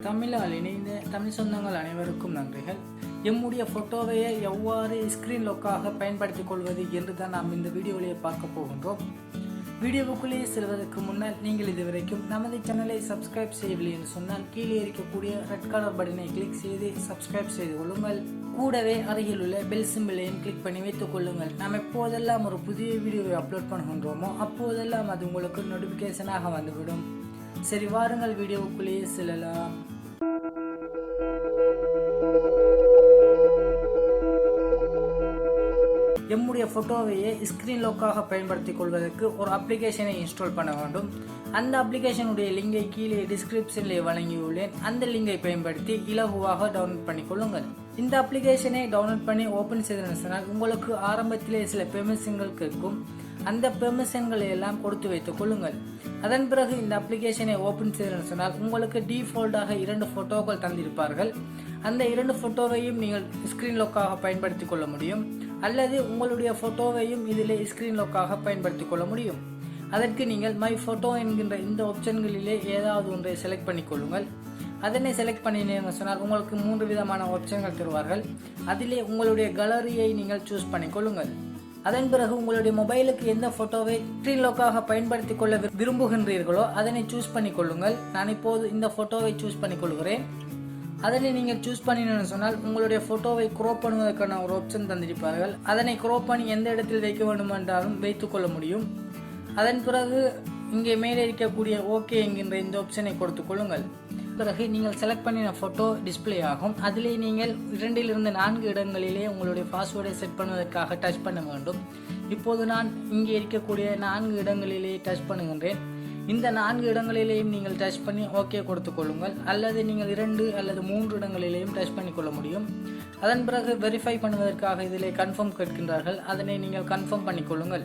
தமிழால் இணைந்த தமிழ் சொந்தங்கள் அனைவருக்கும் நன்றிகள். எம்முடைய ஃபோட்டோவையை எவ்வாறு ஸ்க்ரீன் லாக்காக பயன்படுத்திக் கொள்வது என்று தான் நாம் இந்த வீடியோவிலேயே பார்க்க போகின்றோம். வீடியோவுக்குள்ளேயே செல்வதற்கு முன்னால் நீங்கள் இதுவரைக்கும் நமது சேனலை சப்ஸ்கிரைப் செய்யவில்லை என்று சொன்னால் கீழே இருக்கக்கூடிய ரெட் கலர் பட்டனை கிளிக் செய்து சப்ஸ்கிரைப் செய்து கொள்ளுங்கள். கூடவே அருகில் உள்ள பெல் சிம்பிளையும் கிளிக் பண்ணி வைத்துக் கொள்ளுங்கள். நாம் எப்போதெல்லாம் ஒரு புதிய வீடியோவை அப்லோட் பண்ணுகின்றோமோ அப்போதெல்லாம் அது உங்களுக்கு நோட்டிஃபிகேஷனாக வந்துவிடும். சரி, வாருங்கள் வீடியோவுக்குள்ளேயே செல்லலாம். எம்முடைய ஃபோட்டோவையே ஸ்க்ரீன் லாக்காக பயன்படுத்திக் கொள்வதற்கு ஒரு அப்ளிகேஷனை இன்ஸ்டால் பண்ண வேண்டும். அந்த அப்ளிகேஷனுடைய லிங்கை கீழே டிஸ்கிரிப்ஷனில் வழங்கியுள்ளேன். அந்த லிங்கை பயன்படுத்தி இலகுவாக டவுன்லோட் பண்ணிக்கொள்ளுங்கள். இந்த அப்ளிகேஷனை டவுன்லோட் பண்ணி ஓப்பன் செய்தனால் உங்களுக்கு ஆரம்பத்திலே சில பெர்மிஷன்கள் கேட்கும். அந்த பெர்மிஷன்களை எல்லாம் கொடுத்து வைத்துக் கொள்ளுங்கள். அதன் பிறகு இந்த அப்ளிகேஷனை ஓப்பன் செய்தனால் உங்களுக்கு டிஃபால்ட்டாக 2 போட்டோக்கள் தந்திருப்பார்கள். அந்த 2 போட்டோவையும் நீங்கள் ஸ்கிரீன் லாக்காக பயன்படுத்திக் கொள்ள முடியும், அல்லது உங்களுடைய போட்டோவையும் இதிலே ஸ்கிரீன் லாக்காக பயன்படுத்திக் கொள்ள முடியும். அதற்கு நீங்கள் மை போட்டோ என்கின்ற இந்த ஆப்ஷன்களிலே ஏதாவது ஒன்றை செலக்ட் பண்ணிக்கொள்ளுங்கள். அதனை செலக்ட் பண்ணினீங்க சொன்னால் உங்களுக்கு 3 விதமான ஆப்ஷன்கள் தருவார்கள். அதிலே உங்களுடைய கேலரியை நீங்கள் சூஸ் பண்ணிக்கொள்ளுங்கள். அதன் பிறகு உங்களுடைய மொபைலுக்கு எந்த போட்டோவை ஸ்கிரீன் லாக்காக பயன்படுத்திக் கொள்ள விரும்புகின்றீர்களோ அதனை சூஸ் பண்ணிக்கொள்ளுங்கள். நான் இப்போது இந்த போட்டோவை சூஸ் பண்ணிக்கொள்கிறேன். அதனை நீங்கள் சூஸ் பண்ணினீங்கன்னு சொன்னால் உங்களுடைய போட்டோவை க்ரோப் பண்ணுவதற்கான ஒரு ஆப்ஷன் தந்திருப்பார்கள். அதனை க்ரோப் பண்ணி எந்த இடத்தில் வைக்க வேண்டும் என்றாலும் வைத்துக் கொள்ள முடியும். அதன் பிறகு இங்கே மேலே இருக்கக்கூடிய ஓகே என்கின்ற இந்த ஆப்ஷனை கொடுத்துக் கொள்ளுங்கள். பிறகு நீங்கள் செலக்ட் பண்ணின ஃபோட்டோ டிஸ்பிளே ஆகும். அதிலே நீங்கள் 2 to 4 இடங்களிலே உங்களுடைய பாஸ்வேர்டை செட் பண்ணுவதற்காக டச் பண்ண வேண்டும். இப்போது நான் இங்கே இருக்கக்கூடிய 4 இடங்களிலே டச் பண்ணுகின்றேன். இந்த 4 இடங்களிலேயும் நீங்கள் டச் பண்ணி ஓகே கொடுத்து கொள்ளுங்கள், அல்லது நீங்கள் 2 அல்லது 3 இடங்களிலேயும் டச் பண்ணிக்கொள்ள முடியும். அதன் பிறகு வெரிஃபை பண்ணுவதற்காக இதிலே கன்ஃபார்ம் கேட்கின்றார்கள். அதனை நீங்கள் கன்ஃபார்ம் பண்ணிக்கொள்ளுங்கள்.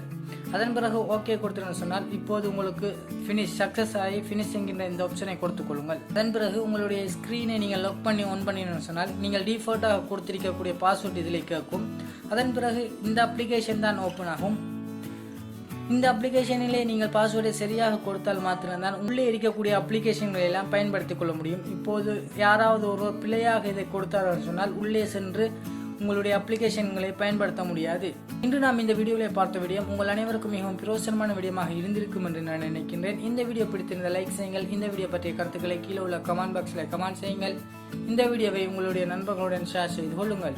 அதன் பிறகு ஓகே கொடுத்துருன்னு சொன்னால் இப்போது உங்களுக்கு ஃபினிஷ் சக்ஸஸ் ஆகி ஃபினிஷ் என்கின்ற இந்த ஆப்ஷனை கொடுத்துக் கொள்ளுங்கள். அதன் பிறகு உங்களுடைய ஸ்க்ரீனை நீங்கள் லாக் பண்ணி ஆன் பண்ணினு சொன்னால் நீங்கள் டிஃபால்ட்டாக கொடுத்திருக்கக்கூடிய பாஸ்வேர்ட் இதிலே கேட்கும். அதன் பிறகு இந்த அப்ளிகேஷன் தான் ஓப்பன் ஆகும். இந்த அப்ளிகேஷனிலே நீங்கள் பாஸ்வேர்டை சரியாக கொடுத்தால் மாத்திரம்தான் உள்ளே இருக்கக்கூடிய அப்ளிகேஷன்களை எல்லாம் பயன்படுத்திக் கொள்ள முடியும். இப்போது யாராவது ஒரு பிழையாக இதை கொடுத்தார்கள் சொன்னால் உள்ளே சென்று உங்களுடைய அப்ளிகேஷன்களை பயன்படுத்த முடியாது. இன்று நாம் இந்த வீடியோவில் பார்த்த வீடியோ உங்கள் அனைவருக்கும் மிகவும் பிரயோசனமான வீடியோமாக இருந்திருக்கும் என்று நான் நினைக்கின்றேன். இந்த வீடியோ பிடித்திருந்த லைக் செய்யுங்கள். இந்த வீடியோ பற்றிய கருத்துக்களை கீழே உள்ள கமெண்ட் பாக்ஸில் கமெண்ட் செய்யுங்கள். இந்த வீடியோவை உங்களுடைய நண்பர்களுடன் ஷேர் செய்து கொள்ளுங்கள்.